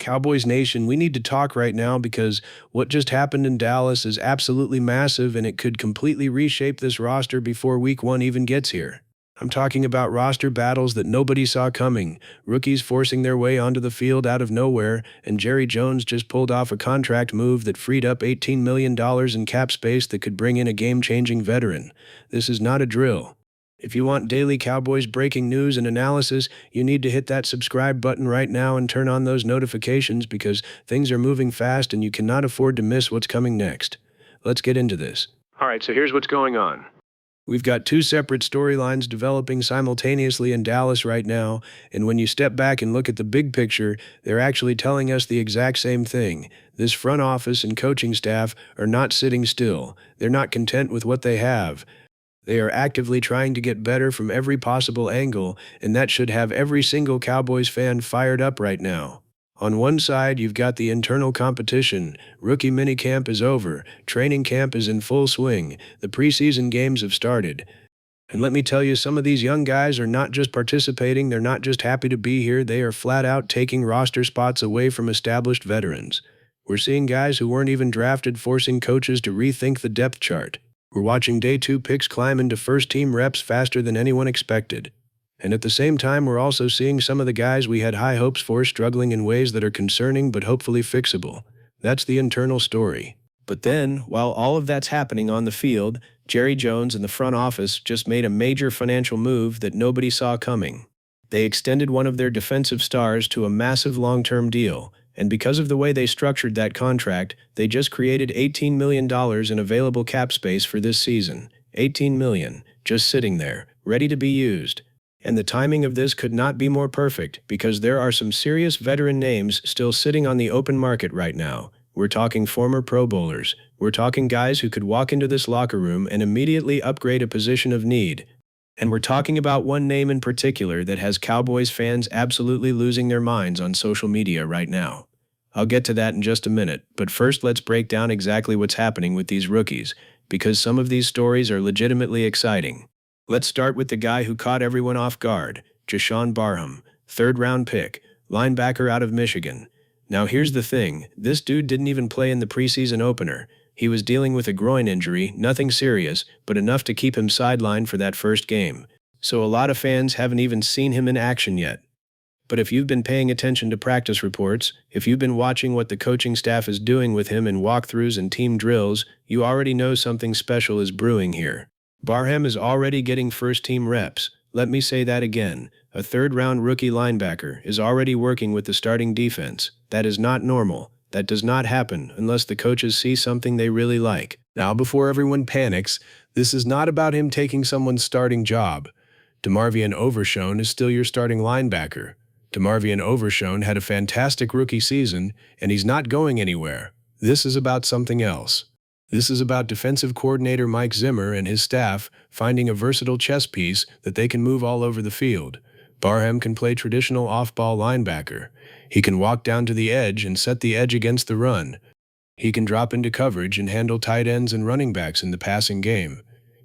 Cowboys Nation, we need to talk right now because what just happened in Dallas is absolutely massive and it could completely reshape this roster before week one even gets here. I'm talking about roster battles that nobody saw coming, rookies forcing their way onto the field out of nowhere, and Jerry Jones just pulled off a contract move that freed up $18 million in cap space that could bring in a game-changing veteran. This is not a drill. If you want daily Cowboys breaking news and analysis, you need to hit that subscribe button right now and turn on those notifications because things are moving fast and you cannot afford to miss what's coming next. Let's get into this. All right, so here's what's going on. We've got two separate storylines developing simultaneously in Dallas right now, and when you step back and look at the big picture, they're actually telling us the exact same thing. This front office and coaching staff are not sitting still. They're not content with what they have. They are actively trying to get better from every possible angle, and that should have every single Cowboys fan fired up right now. On one side, you've got the internal competition. Rookie minicamp is over. Training camp is in full swing. The preseason games have started. And let me tell you, some of these young guys are not just participating, they're not just happy to be here, they are flat out taking roster spots away from established veterans. We're seeing guys who weren't even drafted forcing coaches to rethink the depth chart. We're watching day two picks climb into first-team reps faster than anyone expected. And at the same time, we're also seeing some of the guys we had high hopes for struggling in ways that are concerning but hopefully fixable. That's the internal story. But then, while all of that's happening on the field, Jerry Jones and the front office just made a major financial move that nobody saw coming. They extended one of their defensive stars to a massive long-term deal, and because of the way they structured that contract, they just created $18 million in available cap space for this season. $18 million, just sitting there, ready to be used. And the timing of this could not be more perfect, because there are some serious veteran names still sitting on the open market right now. We're talking former Pro Bowlers. We're talking guys who could walk into this locker room and immediately upgrade a position of need. And we're talking about one name in particular that has Cowboys fans absolutely losing their minds on social media right now. I'll get to that in just a minute, but first let's break down exactly what's happening with these rookies, because some of these stories are legitimately exciting. Let's start with the guy who caught everyone off guard, Ja'Shawn Barham, third-round pick, linebacker out of Michigan. Now here's the thing, this dude didn't even play in the preseason opener. He was dealing with a groin injury, nothing serious, but enough to keep him sidelined for that first game. So a lot of fans haven't even seen him in action yet. But if you've been paying attention to practice reports, if you've been watching what the coaching staff is doing with him in walkthroughs and team drills, you already know something special is brewing here. Barham is already getting first-team reps. Let me say that again. A third-round rookie linebacker is already working with the starting defense. That is not normal. That does not happen unless the coaches see something they really like. Now, before everyone panics, this is not about him taking someone's starting job. DeMarvion Overshown is still your starting linebacker. DeMarvion Overshown had a fantastic rookie season, and he's not going anywhere. This is about something else. This is about defensive coordinator Mike Zimmer and his staff finding a versatile chess piece that they can move all over the field. Barham can play traditional off-ball linebacker. He can walk down to the edge and set the edge against the run. He can drop into coverage and handle tight ends and running backs in the passing game.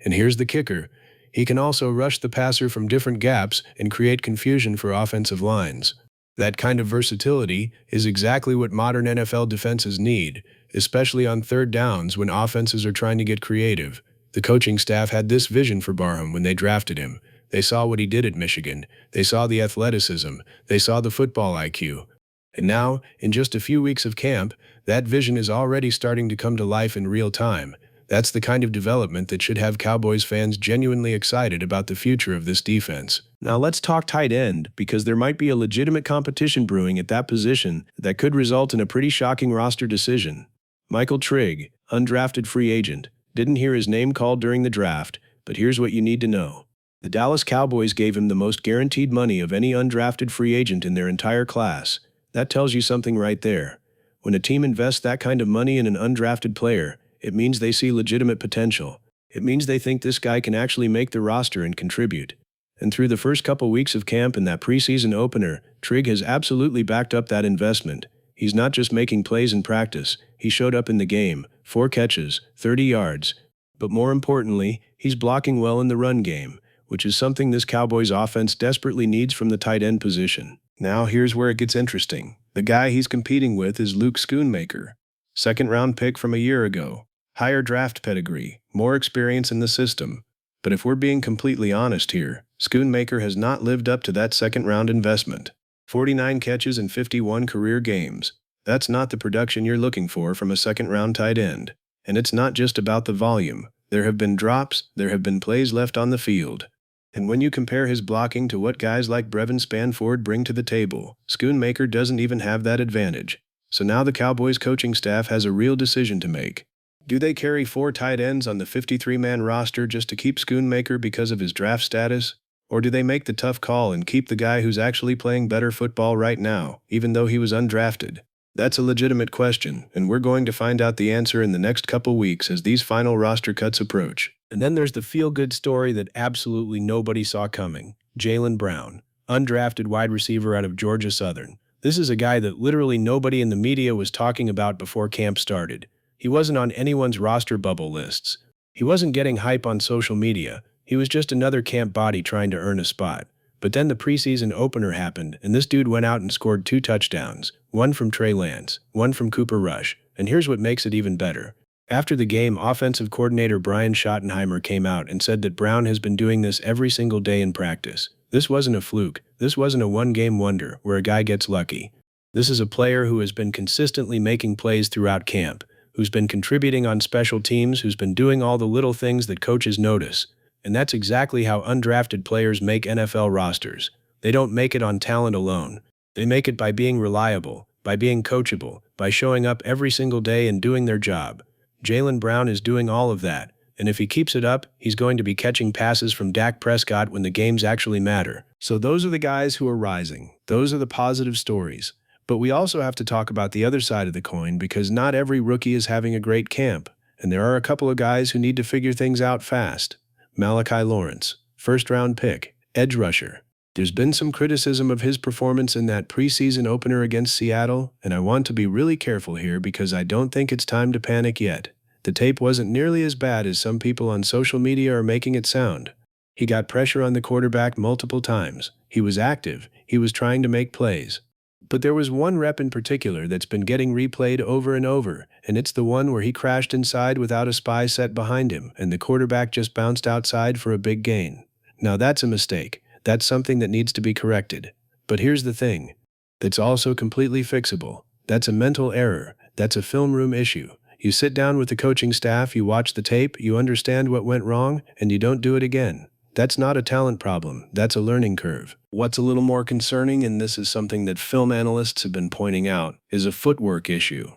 And here's the kicker. He can also rush the passer from different gaps and create confusion for offensive lines. That kind of versatility is exactly what modern NFL defenses need, especially on third downs when offenses are trying to get creative. The coaching staff had this vision for Barham when they drafted him. They saw what he did at Michigan. They saw the athleticism. They saw the football IQ. And now, in just a few weeks of camp, that vision is already starting to come to life in real time. That's the kind of development that should have Cowboys fans genuinely excited about the future of this defense. Now let's talk tight end, because there might be a legitimate competition brewing at that position that could result in a pretty shocking roster decision. Michael Trigg, undrafted free agent. Didn't hear his name called during the draft, but here's what you need to know. The Dallas Cowboys gave him the most guaranteed money of any undrafted free agent in their entire class. That tells you something right there. When a team invests that kind of money in an undrafted player, it means they see legitimate potential. It means they think this guy can actually make the roster and contribute. And through the first couple weeks of camp and that preseason opener, Trigg has absolutely backed up that investment. He's not just making plays in practice, he showed up in the game, 4 catches, 30 yards. But more importantly, he's blocking well in the run game, which is something this Cowboys offense desperately needs from the tight end position. Now here's where it gets interesting. The guy he's competing with is Luke Schoonmaker, second-round pick from a year ago. Higher draft pedigree, more experience in the system. But if we're being completely honest here, Schoonmaker has not lived up to that second-round investment. 49 catches in 51 career games. That's not the production you're looking for from a second-round tight end. And it's not just about the volume. There have been drops, there have been plays left on the field. And when you compare his blocking to what guys like Brevin Spanford bring to the table, Schoonmaker doesn't even have that advantage. So now the Cowboys coaching staff has a real decision to make. Do they carry 4 tight ends on the 53-man roster just to keep Schoonmaker because of his draft status? Or do they make the tough call and keep the guy who's actually playing better football right now, even though he was undrafted? That's a legitimate question, and we're going to find out the answer in the next couple weeks as these final roster cuts approach. And then there's the feel-good story that absolutely nobody saw coming. Jaylen Brown, undrafted wide receiver out of Georgia Southern. This is a guy that literally nobody in the media was talking about before camp started. He wasn't on anyone's roster bubble lists. He wasn't getting hype on social media. He was just another camp body trying to earn a spot. But then the preseason opener happened, and this dude went out and scored 2 touchdowns, one from Trey Lance, one from Cooper Rush. And here's what makes it even better. After the game, offensive coordinator Brian Schottenheimer came out and said that Brown has been doing this every single day in practice. This wasn't a fluke. This wasn't a one-game wonder where a guy gets lucky. This is a player who has been consistently making plays throughout camp, who's been contributing on special teams, who's been doing all the little things that coaches notice. And that's exactly how undrafted players make NFL rosters. They don't make it on talent alone. They make it by being reliable, by being coachable, by showing up every single day and doing their job. Jaylen Brown is doing all of that, and if he keeps it up, he's going to be catching passes from Dak Prescott when the games actually matter. So those are the guys who are rising. Those are the positive stories. But we also have to talk about the other side of the coin because not every rookie is having a great camp, and there are a couple of guys who need to figure things out fast. Malachi Lawrence, first-round pick, edge rusher. There's been some criticism of his performance in that preseason opener against Seattle, and I want to be really careful here because I don't think it's time to panic yet. The tape wasn't nearly as bad as some people on social media are making it sound. He got pressure on the quarterback multiple times. He was active. He was trying to make plays. But there was one rep in particular that's been getting replayed over and over, and it's the one where he crashed inside without a spy set behind him, and the quarterback just bounced outside for a big gain. Now that's a mistake. That's something that needs to be corrected. But here's the thing. That's also completely fixable. That's a mental error. That's a film room issue. You sit down with the coaching staff, you watch the tape, you understand what went wrong, and you don't do it again. That's not a talent problem, that's a learning curve. What's a little more concerning, and this is something that film analysts have been pointing out, is a footwork issue.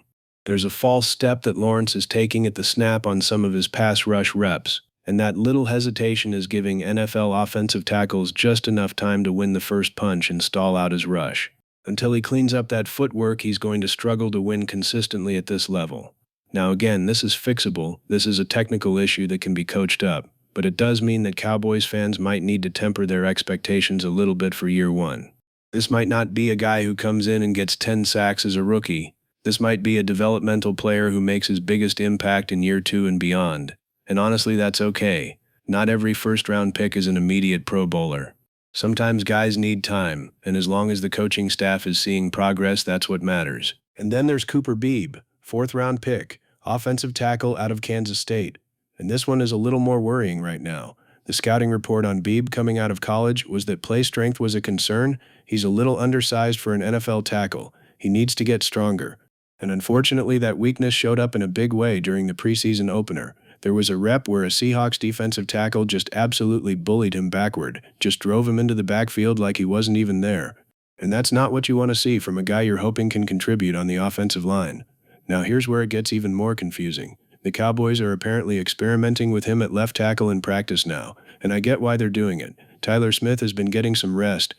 There's a false step that Lawrence is taking at the snap on some of his pass rush reps, and that little hesitation is giving NFL offensive tackles just enough time to win the first punch and stall out his rush. Until he cleans up that footwork, he's going to struggle to win consistently at this level. Now again, this is fixable, this is a technical issue that can be coached up. But it does mean that Cowboys fans might need to temper their expectations a little bit for year one. This might not be a guy who comes in and gets 10 sacks as a rookie. This might be a developmental player who makes his biggest impact in year 2 and beyond. And honestly, that's okay. Not every first-round pick is an immediate Pro Bowler. Sometimes guys need time, and as long as the coaching staff is seeing progress, that's what matters. And then there's Cooper Beebe, 4th-round pick, offensive tackle out of Kansas State. And this one is a little more worrying right now. The scouting report on Beebe coming out of college was that play strength was a concern. He's a little undersized for an NFL tackle. He needs to get stronger. And unfortunately, that weakness showed up in a big way during the preseason opener. There was a rep where a Seahawks defensive tackle just absolutely bullied him backward, just drove him into the backfield like he wasn't even there. And that's not what you want to see from a guy you're hoping can contribute on the offensive line. Now here's where it gets even more confusing. The Cowboys are apparently experimenting with him at left tackle in practice now, and I get why they're doing it. Tyler Smith has been getting some rest.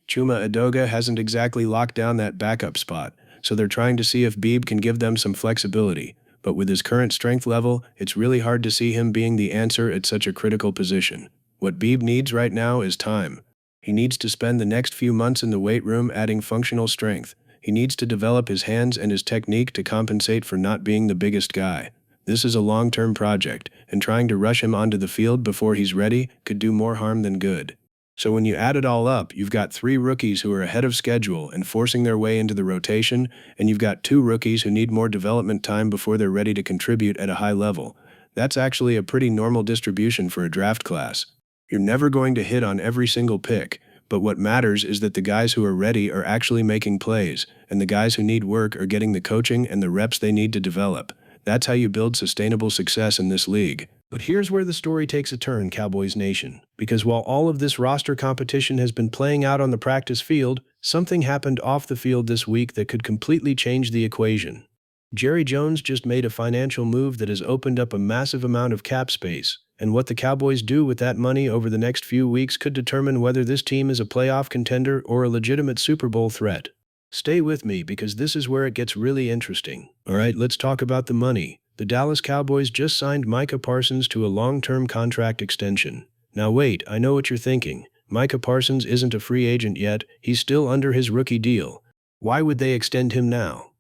Chuma Edoga hasn't exactly locked down that backup spot, so they're trying to see if Beebe can give them some flexibility. But with his current strength level, it's really hard to see him being the answer at such a critical position. What Beebe needs right now is time. He needs to spend the next few months in the weight room adding functional strength. He needs to develop his hands and his technique to compensate for not being the biggest guy. This is a long-term project, and trying to rush him onto the field before he's ready could do more harm than good. So when you add it all up, you've got 3 rookies who are ahead of schedule and forcing their way into the rotation, and you've got 2 rookies who need more development time before they're ready to contribute at a high level. That's actually a pretty normal distribution for a draft class. You're never going to hit on every single pick, but what matters is that the guys who are ready are actually making plays, and the guys who need work are getting the coaching and the reps they need to develop. That's how you build sustainable success in this league. But here's where the story takes a turn, Cowboys Nation. Because while all of this roster competition has been playing out on the practice field, something happened off the field this week that could completely change the equation. Jerry Jones just made a financial move that has opened up a massive amount of cap space, and what the Cowboys do with that money over the next few weeks could determine whether this team is a playoff contender or a legitimate Super Bowl threat. Stay with me because this is where it gets really interesting. All right, let's talk about the money. The Dallas Cowboys just signed Micah Parsons to a long-term contract extension. Now wait, I know what you're thinking. Micah Parsons isn't a free agent yet, he's still under his rookie deal. Why would they extend him now?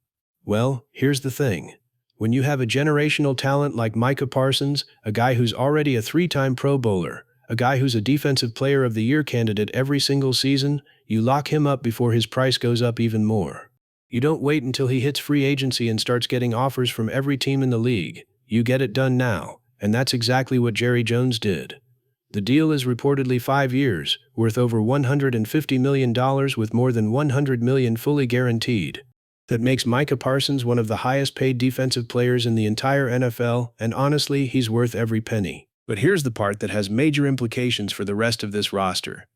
Well, here's the thing. When you have a generational talent like Micah Parsons, a guy who's already a 3-time Pro Bowler, a guy who's a Defensive Player of the Year candidate every single season, you lock him up before his price goes up even more. You don't wait until he hits free agency and starts getting offers from every team in the league. You get it done now, and that's exactly what Jerry Jones did. The deal is reportedly 5 years, worth over $150 million with more than $100 million fully guaranteed. That makes Micah Parsons one of the highest-paid defensive players in the entire NFL, and honestly, he's worth every penny. But here's the part that has major implications for the rest of this roster.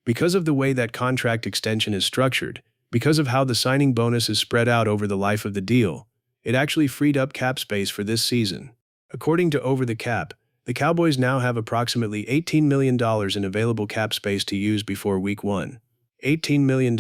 Because of the way that contract extension is structured, because of how the signing bonus is spread out over the life of the deal, it actually freed up cap space for this season. According to Over the Cap, the Cowboys now have approximately $18 million in available cap space to use before Week 1. $18 million,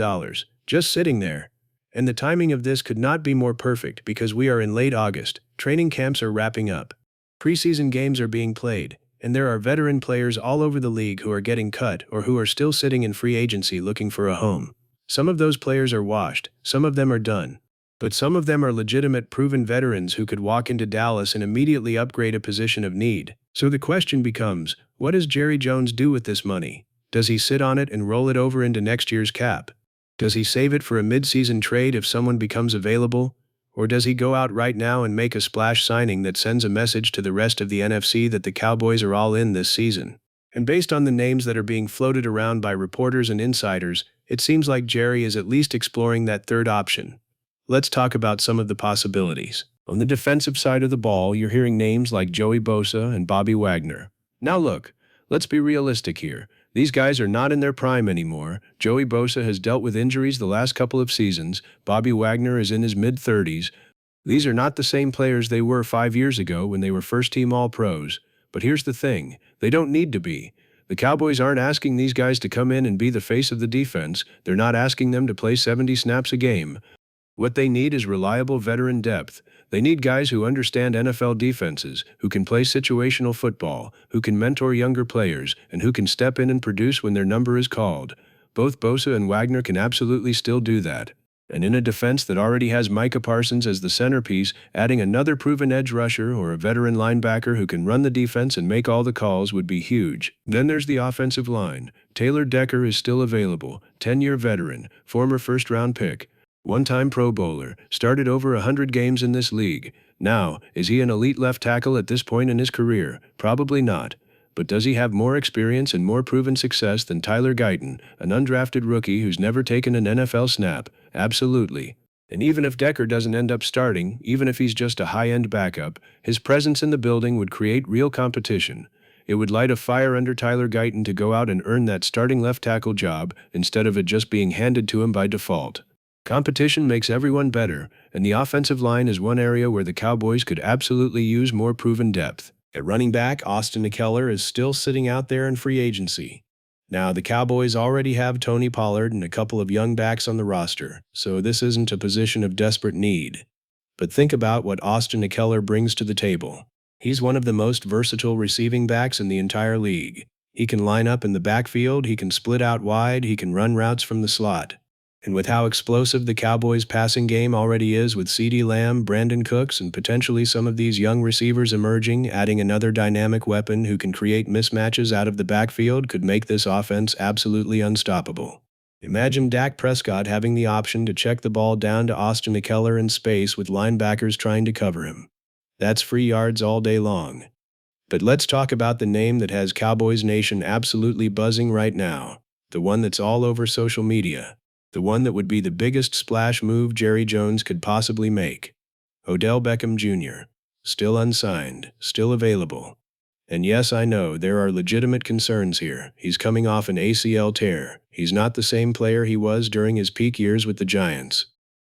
just sitting there. And the timing of this could not be more perfect because we are in late August, training camps are wrapping up. Preseason games are being played, and there are veteran players all over the league who are getting cut or who are still sitting in free agency looking for a home. Some of those players are washed, some of them are done. But some of them are legitimate proven veterans who could walk into Dallas and immediately upgrade a position of need. So the question becomes, what does Jerry Jones do with this money? Does he sit on it and roll it over into next year's cap? Does he save it for a mid-season trade if someone becomes available? Or does he go out right now and make a splash signing that sends a message to the rest of the NFC that the Cowboys are all in this season? And based on the names that are being floated around by reporters and insiders, it seems like Jerry is at least exploring that third option. Let's talk about some of the possibilities. On the defensive side of the ball, you're hearing names like Joey Bosa and Bobby Wagner. Now look, let's be realistic here. These guys are not in their prime anymore. Joey Bosa has dealt with injuries the last couple of seasons. Bobby Wagner is in his mid-30s. These are not the same players they were 5 years ago when they were first-team All-Pros. But here's the thing, they don't need to be. The Cowboys aren't asking these guys to come in and be the face of the defense. They're not asking them to play 70 snaps a game. What they need is reliable veteran depth. They need guys who understand NFL defenses, who can play situational football, who can mentor younger players, and who can step in and produce when their number is called. Both Bosa and Wagner can absolutely still do that. And in a defense that already has Micah Parsons as the centerpiece, adding another proven edge rusher or a veteran linebacker who can run the defense and make all the calls would be huge. Then there's the offensive line. Taylor Decker is still available, 10-year veteran, former first-round pick. One-time Pro Bowler, started over 100 games in this league. Now, is he an elite left tackle at this point in his career? Probably not. But does he have more experience and more proven success than Tyler Guyton, an undrafted rookie who's never taken an NFL snap? Absolutely. And even if Decker doesn't end up starting, even if he's just a high-end backup, his presence in the building would create real competition. It would light a fire under Tyler Guyton to go out and earn that starting left tackle job instead of it just being handed to him by default. Competition makes everyone better, and the offensive line is one area where the Cowboys could absolutely use more proven depth. At running back, Austin Ekeler is still sitting out there in free agency. Now, the Cowboys already have Tony Pollard and a couple of young backs on the roster, so this isn't a position of desperate need. But think about what Austin Ekeler brings to the table. He's one of the most versatile receiving backs in the entire league. He can line up in the backfield, he can split out wide, he can run routes from the slot. And with how explosive the Cowboys' passing game already is with CeeDee Lamb, Brandon Cooks, and potentially some of these young receivers emerging, adding another dynamic weapon who can create mismatches out of the backfield could make this offense absolutely unstoppable. Imagine Dak Prescott having the option to check the ball down to Austin Eckler in space with linebackers trying to cover him. That's free yards all day long. But let's talk about the name that has Cowboys Nation absolutely buzzing right now, the one that's all over social media. The one that would be the biggest splash move Jerry Jones could possibly make. Odell Beckham Jr. Still unsigned, still available. And yes, I know, there are legitimate concerns here. He's coming off an ACL tear. He's not the same player he was during his peak years with the Giants.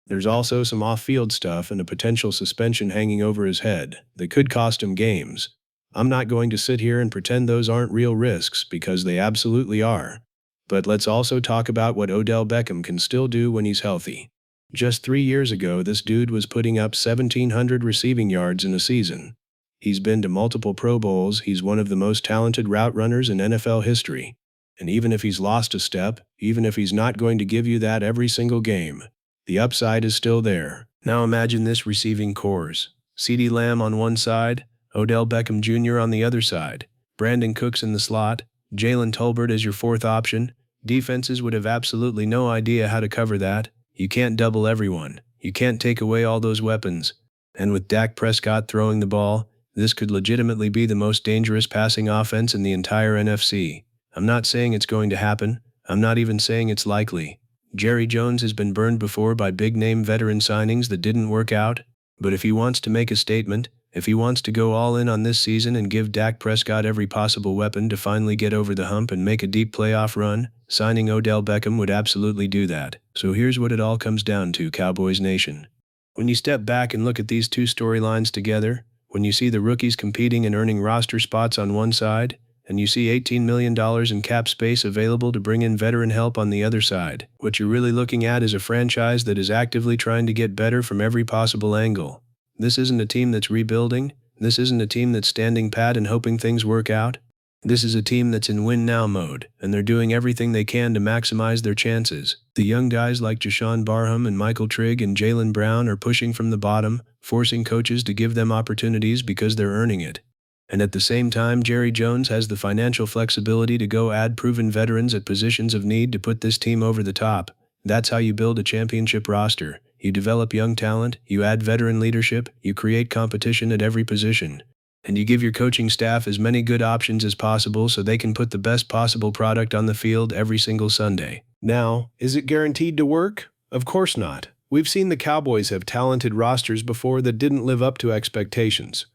There's also some off-field stuff and a potential suspension hanging over his head that could cost him games. I'm not going to sit here and pretend those aren't real risks, because they absolutely are. But let's also talk about what Odell Beckham can still do when he's healthy. Just 3 years ago, this dude was putting up 1,700 receiving yards in a season. He's been to multiple Pro Bowls, he's one of the most talented route runners in NFL history. And even if he's lost a step, even if he's not going to give you that every single game, the upside is still there. Now imagine this receiving corps. CeeDee Lamb on one side, Odell Beckham Jr. on the other side, Brandon Cooks in the slot, Jalen Tolbert as your fourth option. Defenses would have absolutely no idea how to cover that. You can't double everyone. You can't take away all those weapons. And with Dak Prescott throwing the ball, this could legitimately be the most dangerous passing offense in the entire NFC. I'm not saying it's going to happen. I'm not even saying it's likely. Jerry Jones has been burned before by big-name veteran signings that didn't work out. But if he wants to make a statement, if he wants to go all in on this season and give Dak Prescott every possible weapon to finally get over the hump and make a deep playoff run, signing Odell Beckham would absolutely do that. So here's what it all comes down to, Cowboys Nation. When you step back and look at these two storylines together, when you see the rookies competing and earning roster spots on one side, and you see $18 million in cap space available to bring in veteran help on the other side, what you're really looking at is a franchise that is actively trying to get better from every possible angle. This isn't a team that's rebuilding. This isn't a team that's standing pat and hoping things work out. This is a team that's in win-now mode, and they're doing everything they can to maximize their chances. The young guys like Jashawn Barham and Michael Trigg and Jaylen Brown are pushing from the bottom, forcing coaches to give them opportunities because they're earning it. And at the same time, Jerry Jones has the financial flexibility to go add proven veterans at positions of need to put this team over the top. That's how you build a championship roster. You develop young talent, you add veteran leadership, you create competition at every position. And you give your coaching staff as many good options as possible so they can put the best possible product on the field every single Sunday. Now, is it guaranteed to work? Of course not. We've seen the Cowboys have talented rosters before that didn't live up to expectations.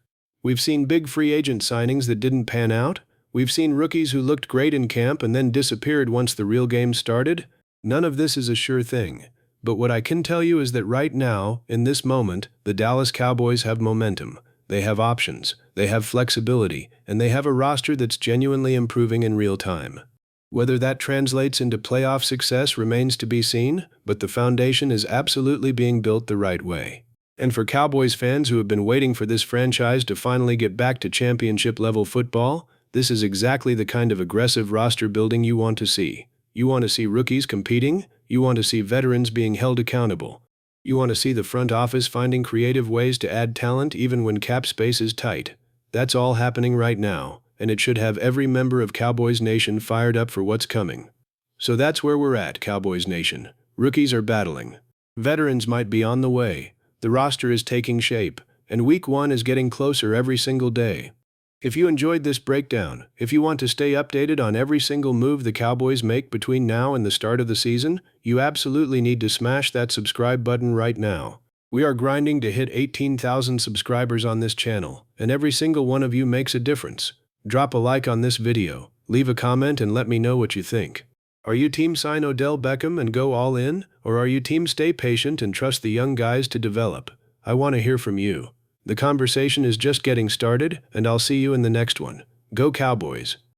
We've seen big free agent signings that didn't pan out. We've seen rookies who looked great in camp and then disappeared once the real game started. None of this is a sure thing. But what I can tell you is that right now, in this moment, the Dallas Cowboys have momentum. They have options, they have flexibility, and they have a roster that's genuinely improving in real time. Whether that translates into playoff success remains to be seen, but the foundation is absolutely being built the right way. And for Cowboys fans who have been waiting for this franchise to finally get back to championship-level football, this is exactly the kind of aggressive roster building you want to see. You want to see rookies competing. You want to see veterans being held accountable. You want to see the front office finding creative ways to add talent even when cap space is tight. That's all happening right now, and it should have every member of Cowboys Nation fired up for what's coming. So that's where we're at, Cowboys Nation. Rookies are battling. Veterans might be on the way. The roster is taking shape, and Week 1 is getting closer every single day. If you enjoyed this breakdown, if you want to stay updated on every single move the Cowboys make between now and the start of the season, you absolutely need to smash that subscribe button right now. We are grinding to hit 18,000 subscribers on this channel, and every single one of you makes a difference. Drop a like on this video, leave a comment, and let me know what you think. Are you team sign Odell Beckham and go all in, or are you team stay patient and trust the young guys to develop? I want to hear from you. The conversation is just getting started, and I'll see you in the next one. Go Cowboys!